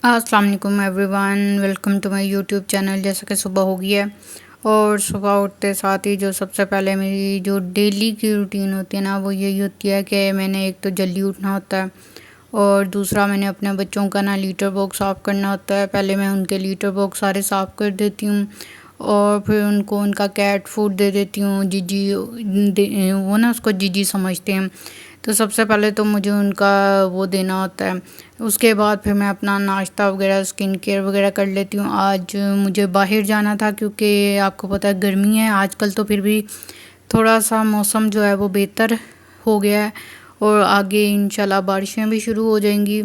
अस्सलाम वालेकुम everyone, welcome to my YouTube channel. जैसा कि सुबह हो गई है और सुबह उठते साथ ही जो सबसे पहले मेरी जो डेली की रूटीन होती है ना, वो यही होती है कि मैंने एक तो जल्दी उठना होता है और दूसरा मैंने अपने बच्चों का ना लीटर बॉक्स साफ़ करना होता है। पहले मैं उनके लीटर बॉक्स सारे साफ़ कर देती हूँ और फिर उनको उनका कैट फूड दे देती हूँ। जीजी वो ना उसको जीजी समझते हैं, तो सबसे पहले तो मुझे उनका वो देना होता है। उसके बाद फिर मैं अपना नाश्ता वगैरह स्किन केयर वगैरह कर लेती हूँ। आज मुझे बाहर जाना था क्योंकि आपको पता है गर्मी है आजकल, तो फिर भी थोड़ा सा मौसम जो है वो बेहतर हो गया है और आगे इंशाल्लाह बारिशें भी शुरू हो जाएंगी।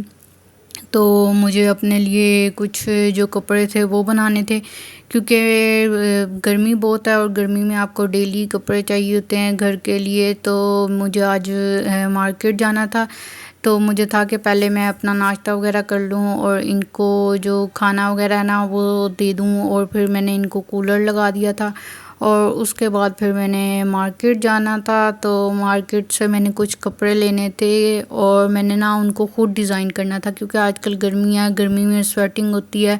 तो मुझे अपने लिए कुछ जो कपड़े थे वो बनाने थे क्योंकि गर्मी बहुत है और गर्मी में आपको डेली कपड़े चाहिए होते हैं घर के लिए। तो मुझे आज मार्केट जाना था, तो मुझे था कि पहले मैं अपना नाश्ता वगैरह कर लूँ और इनको जो खाना वगैरह है ना वो दे दूँ। और फिर मैंने इनको कूलर लगा दिया था और उसके बाद फिर मैंने मार्केट जाना था। तो मार्केट से मैंने कुछ कपड़े लेने थे और मैंने ना उनको खुद डिज़ाइन करना था क्योंकि आजकल गर्मी है, गर्मी में स्वेटिंग होती है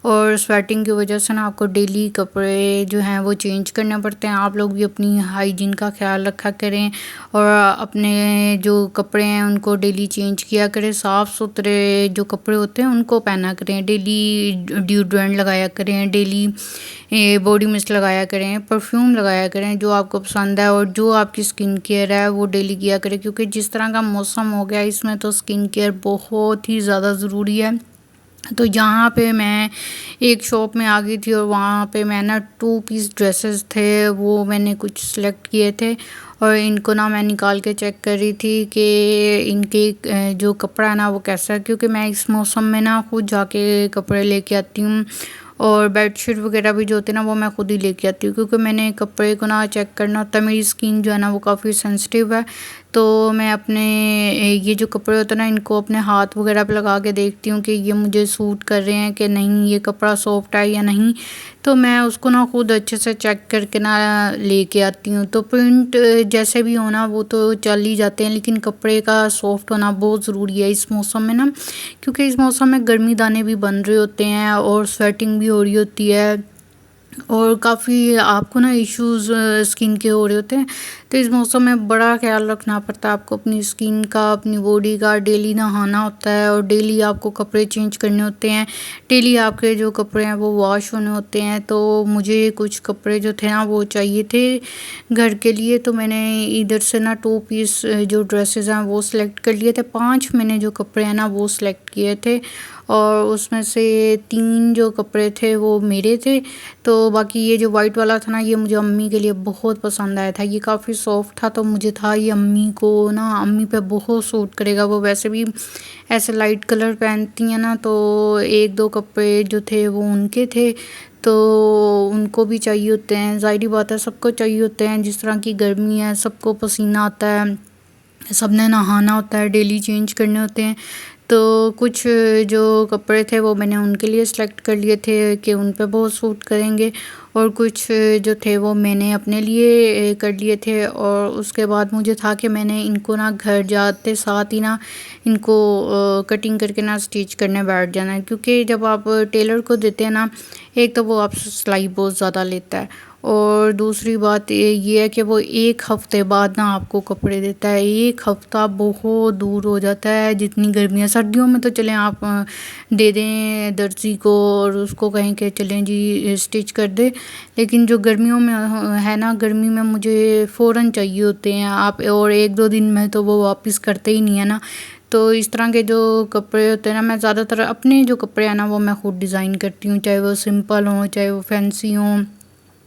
और स्वेटिंग की वजह से ना आपको डेली कपड़े जो हैं वो चेंज करने पड़ते हैं। आप लोग भी अपनी हाइजीन का ख्याल रखा करें और अपने जो कपड़े हैं उनको डेली चेंज किया करें। साफ़ सुथरे जो कपड़े होते हैं उनको पहना करें, डेली डिओड्रेंट लगाया करें, डेली बॉडी मिस्ट लगाया करें, परफ्यूम लगाया करें जो आपको पसंद है और जो आपकी स्किन केयर है वो डेली किया करें क्योंकि जिस तरह का मौसम हो गया इसमें तो स्किन केयर बहुत ही ज़्यादा ज़रूरी है। तो यहाँ पे मैं एक शॉप में आ गई थी और वहाँ पे मैं ना 2 पीस ड्रेसेस थे वो मैंने कुछ सिलेक्ट किए थे और इनको ना मैं निकाल के चेक कर रही थी कि इनके जो कपड़ा है ना वो कैसा है, क्योंकि मैं इस मौसम में ना खुद जाके कपड़े लेके आती हूँ और बेडशीट वगैरह भी जो होती है ना वो मैं खुद ही लेके आती हूँ क्योंकि मैंने कपड़े को ना चेक करना होता है। मेरी स्किन जो है ना वो काफ़ी सेंसिटिव है, तो मैं अपने ये जो कपड़े होते हैं ना इनको अपने हाथ वगैरह पे लगा के देखती हूँ कि ये मुझे सूट कर रहे हैं कि नहीं, ये कपड़ा सॉफ्ट है या नहीं। तो मैं उसको ना खुद अच्छे से चेक करके ना लेके आती हूँ। तो प्रिंट जैसे भी होना वो तो चल ही जाते हैं, लेकिन कपड़े का सॉफ्ट होना बहुत ज़रूरी है इस मौसम में ना, क्योंकि इस मौसम में गर्मी दाने भी बन रहे होते हैं और स्वेटिंग भी हो रही होती है और काफ़ी आपको ना इश्यूज़ स्किन के हो रहे होते हैं। तो इस मौसम में बड़ा ख्याल रखना पड़ता है आपको अपनी स्किन का, अपनी बॉडी का। डेली नहाना होता है और डेली आपको कपड़े चेंज करने होते हैं, डेली आपके जो कपड़े हैं वो वॉश होने होते हैं। तो मुझे कुछ कपड़े जो थे ना वो चाहिए थे घर के लिए, तो मैंने इधर से ना 2 पीस जो ड्रेसेस हैं वो सिलेक्ट कर लिए थे। 5 मैंने जो कपड़े हैं ना वो सिलेक्ट किए थे और उसमें से 3 जो कपड़े थे वो मेरे थे। तो बाकी ये जो वाइट वाला था ना ये मुझे अम्मी के लिए बहुत पसंद आया था, ये काफ़ी सॉफ्ट था तो मुझे था ये अम्मी को ना, अम्मी पे बहुत सूट करेगा। वो वैसे भी ऐसे लाइट कलर पहनती हैं ना, तो 1-2 कपड़े जो थे वो उनके थे, तो उनको भी चाहिए होते हैं। ज़ाहिर बात है सबको चाहिए होते हैं, जिस तरह की गर्मी है सबको पसीना आता है, सबने नहाना होता है, डेली चेंज करने होते हैं। तो कुछ जो कपड़े थे वो मैंने उनके लिए सेलेक्ट कर लिए थे कि उन पे बहुत सूट करेंगे और कुछ जो थे वो मैंने अपने लिए कर लिए थे। और उसके बाद मुझे था कि मैंने इनको ना घर जाते साथ ही ना इनको कटिंग करके ना स्टिच करने बैठ जाना है, क्योंकि जब आप टेलर को देते हैं ना, एक तो वो आपसे सिलाई बहुत ज़्यादा लेता है और दूसरी बात ये है कि वो 1 हफ़्ते बाद ना आपको कपड़े देता है। 1 हफ़्ता बहुत दूर हो जाता है। जितनी गर्मी है सर्दियों में तो चलें आप दे दें दर्जी को और उसको कहें कि चलें जी स्टिच कर दे, लेकिन जो गर्मियों में है ना, गर्मी में मुझे फ़ौरन चाहिए होते हैं आप, और 1-2 दिन में तो वो वापस करते ही नहीं है ना। तो इस तरह के जो कपड़े होते हैं ना, मैं ज़्यादातर अपने जो कपड़े हैं ना वो मैं खुद डिज़ाइन करती हूँ, चाहे वो सिंपल हों, चाहे वो फैंसी हों,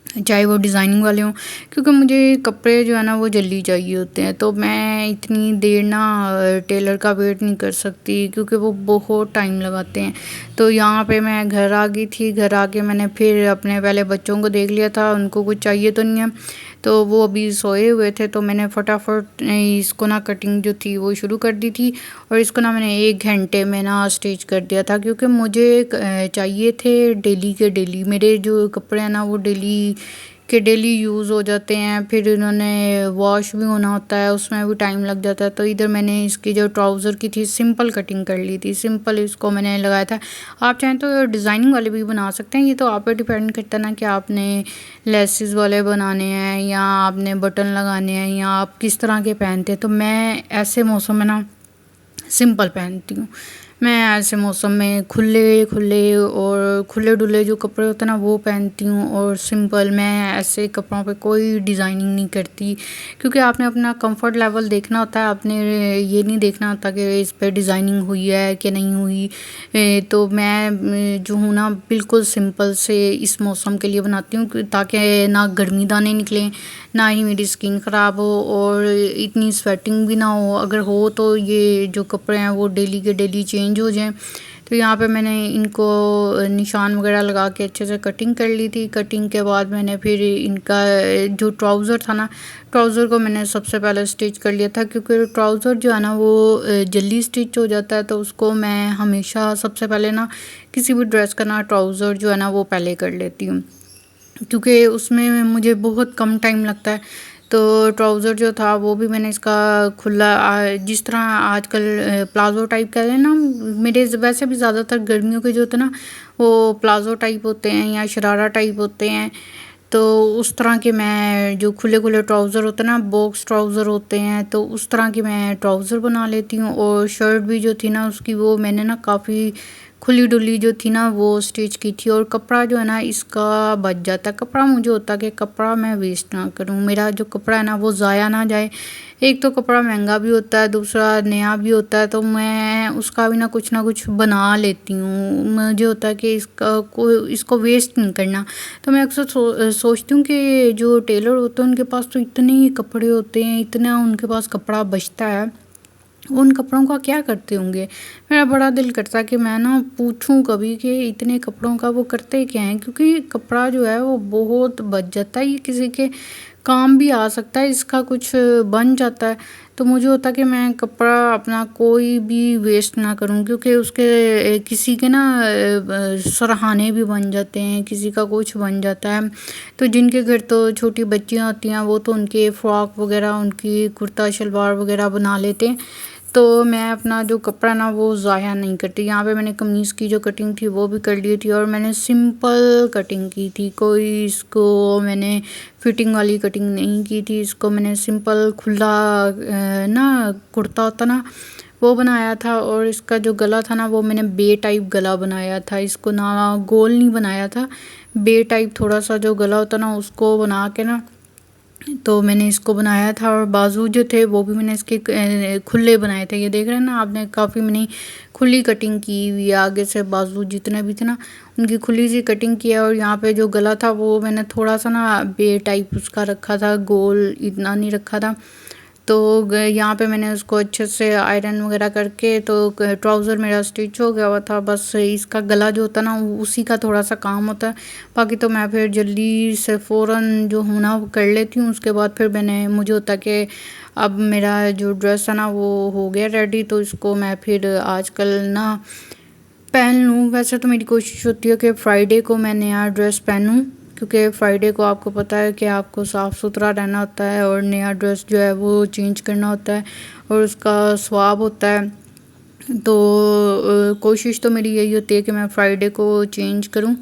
चाहे वो डिज़ाइनिंग वाले हों, क्योंकि मुझे कपड़े जो है ना वो जल्दी चाहिए होते हैं। तो मैं इतनी देर ना टेलर का वेट नहीं कर सकती क्योंकि वो बहुत टाइम लगाते हैं। तो यहाँ पे मैं घर आ गई थी, घर आके मैंने फिर अपने पहले बच्चों को देख लिया था, उनको कुछ चाहिए तो नहीं है, तो वो अभी सोए हुए थे। तो मैंने फटाफट इसको ना कटिंग जो थी वो शुरू कर दी थी और इसको ना मैंने 1 घंटे में ना स्टिच कर दिया था, क्योंकि मुझे चाहिए थे डेली के डेली। मेरे जो कपड़े हैं ना वो डेली कि डेली यूज़ हो जाते हैं, फिर इन्होंने वॉश भी होना होता है, उसमें भी टाइम लग जाता है। तो इधर मैंने इसकी जो ट्राउज़र की थी सिंपल कटिंग कर ली थी, सिंपल इसको मैंने लगाया था। आप चाहें तो डिज़ाइनिंग वाले भी बना सकते हैं, ये तो आप पे डिपेंड करता है ना कि आपने लेसेस वाले बनाने हैं या आपने बटन लगाने हैं या आप किस तरह के पहनते हैं। तो मैं ऐसे मौसम में ना सिंपल पहनती हूँ। मैं ऐसे मौसम में खुले खुले और खुले डुले जो कपड़े होते हैं ना वो पहनती हूँ, और सिंपल मैं ऐसे कपड़ों पे कोई डिज़ाइनिंग नहीं करती, क्योंकि आपने अपना कंफर्ट लेवल देखना होता है। आपने ये नहीं देखना होता कि इस पे डिज़ाइनिंग हुई है कि नहीं हुई। तो मैं जो हूँ ना बिल्कुल सिंपल से इस मौसम के लिए बनाती हूँ, ताकि ना गर्मी दाने निकलें, ना ही मेरी स्किन ख़राब हो और इतनी स्वेटिंग भी ना हो। अगर हो तो ये जो कपड़े हैं वो डेली के डेली चेंज हो जाएं। तो यहाँ पे मैंने इनको निशान वगैरह लगा के अच्छे से कटिंग कर ली थी। कटिंग के बाद मैंने फिर इनका जो ट्राउज़र था ना, ट्राउज़र को मैंने सबसे पहले स्टिच कर लिया था, क्योंकि ट्राउज़र जो है ना वो जल्दी स्टिच हो जाता है। तो उसको मैं हमेशा सबसे पहले ना किसी भी ड्रेस का ना ट्राउज़र जो है ना वो पहले कर लेती हूँ, क्योंकि उसमें मुझे बहुत कम टाइम लगता है। तो ट्राउज़र जो था वो भी मैंने इसका खुला जिस तरह आजकल प्लाज़ो टाइप का है ना, मेरे वैसे भी ज़्यादातर गर्मियों के जो होते हैं ना वो प्लाज़ो टाइप होते हैं या शरारा टाइप होते हैं। तो उस तरह के मैं जो खुले खुले ट्राउज़र होते हैं ना, बॉक्स ट्राउज़र होते हैं, तो उस तरह की मैं ट्राउज़र बना लेती हूँ। और शर्ट भी जो थी ना उसकी वो मैंने ना काफ़ी खुली डुली जो थी ना वो स्टिच की थी। और कपड़ा जो है ना इसका बच जाता है। कपड़ा मुझे होता है कि कपड़ा मैं वेस्ट ना करूँ, मेरा जो कपड़ा है ना वो ज़ाया ना जाए। एक तो कपड़ा महंगा भी होता है, दूसरा नया भी होता है, तो मैं उसका भी ना कुछ बना लेती हूँ। मुझे होता है कि इसको वेस्ट नहीं करना। तो मैं अक्सर सोचती हूँ कि जो टेलर होते हैं उनके पास तो इतने कपड़े होते हैं, इतना उनके पास कपड़ा बचता है, वो उन कपड़ों का क्या करते होंगे। मेरा बड़ा दिल करता है कि मैं ना पूछूं कभी कि इतने कपड़ों का वो करते क्या हैं, क्योंकि कपड़ा जो है वो बहुत बच जाता है, ये किसी के काम भी आ सकता है, इसका कुछ बन जाता है। तो मुझे होता है कि मैं कपड़ा अपना कोई भी वेस्ट ना करूं, क्योंकि उसके किसी के ना सरहाने भी बन जाते हैं, किसी का कुछ बन जाता है। तो जिनके घर तो छोटी बच्चियां होती हैं वो तो उनके फ्रॉक वगैरह, उनकी कुर्ता शलवार वगैरह बना लेते हैं। तो मैं अपना जो कपड़ा ना वो ज़ाया नहीं करती। यहाँ पे मैंने कमीज़ की जो कटिंग थी वो भी कर ली थी, और मैंने सिंपल कटिंग की थी, कोई इसको मैंने फिटिंग वाली कटिंग नहीं की थी। इसको मैंने सिंपल खुला ना कुर्ता होता ना वो बनाया था। और इसका जो गला था ना वो मैंने बे टाइप गला बनाया था, इसको ना गोल नहीं बनाया था, बे टाइप थोड़ा सा जो गला होता ना उसको बना के ना तो मैंने इसको बनाया था। और बाजू जो थे वो भी मैंने इसके खुले बनाए थे, ये देख रहे हैं ना आपने, काफ़ी मैंने खुली कटिंग की हुई है। आगे से बाजू जितने भी थे ना उनकी खुली सी कटिंग किया। और यहाँ पे जो गला था वो मैंने थोड़ा सा ना बे टाइप उसका रखा था, गोल इतना नहीं रखा था। तो यहाँ पे मैंने उसको अच्छे से आयरन वगैरह करके तो ट्राउज़र मेरा स्टिच हो गया हुआ था। बस इसका गला जो होता ना उसी का थोड़ा सा काम होता है, बाकी तो मैं फिर जल्दी से फ़ौरन जो हूँ ना वो कर लेती हूँ। उसके बाद फिर मुझे होता है कि अब मेरा जो ड्रेस है ना वो हो गया रेडी, तो इसको मैं फिर आजकल ना पहन लूँ। वैसे तो मेरी कोशिश होती है कि फ्राइडे को मैं नया ड्रेस पहनूँ, क्योंकि फ्राइडे को आपको पता है कि आपको साफ़ सुथरा रहना होता है और नया ड्रेस जो है वो चेंज करना होता है और उसका स्वाब होता है। तो कोशिश तो मेरी यही होती है कि मैं फ्राइडे को चेंज करूं।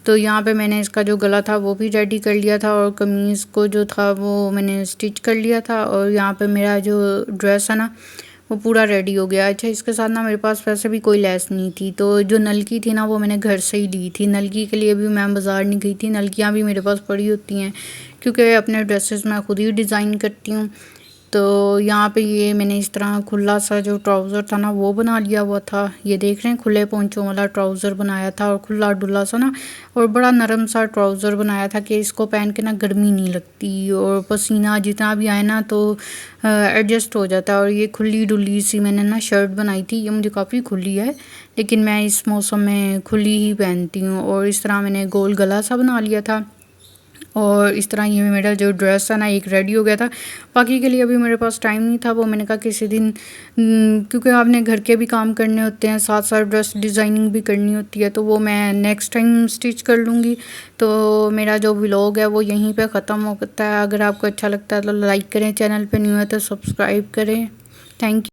तो यहाँ पे मैंने इसका जो गला था वो भी रेडी कर लिया था, और कमीज़ को जो था वो मैंने स्टिच कर लिया था। और यहाँ पे मेरा जो ड्रेस है ना वो पूरा रेडी हो गया। अच्छा, इसके साथ ना मेरे पास वैसे भी कोई लैस नहीं थी, तो जो नलकी थी ना वो मैंने घर से ही ली थी। नलकी के लिए भी मैं बाज़ार नहीं गई थी, नलकियाँ भी मेरे पास पड़ी होती हैं, क्योंकि अपने ड्रेसेस मैं खुद ही डिज़ाइन करती हूँ। तो यहाँ पे ये मैंने इस तरह खुला सा जो ट्राउज़र था ना वो बना लिया हुआ था, ये देख रहे हैं, खुले पोंचों वाला ट्राउज़र बनाया था, और खुला डुला सा ना, और बड़ा नरम सा ट्राउज़र बनाया था कि इसको पहन के ना गर्मी नहीं लगती, और पसीना जितना भी आए ना तो एडजस्ट हो जाता है। और ये खुली डुली सी मैंने ना शर्ट बनाई थी, ये मुझे काफ़ी खुली है, लेकिन मैं इस मौसम में खुली ही पहनती हूँ। और इस तरह मैंने गोल गला सा बना लिया था। और इस तरह ये मेरा जो ड्रेस है ना एक रेडी हो गया था। बाकी के लिए अभी मेरे पास टाइम नहीं था, वो मैंने कहा किसी दिन, क्योंकि आपने घर के भी काम करने होते हैं, साथ साथ ड्रेस डिज़ाइनिंग भी करनी होती है, तो वो मैं नेक्स्ट टाइम स्टिच कर लूँगी। तो मेरा जो व्लॉग है वो यहीं पे ख़त्म होता है। अगर आपको अच्छा लगता है तो लाइक करें, चैनल पे न्यू है तो सब्सक्राइब करें। Thank you.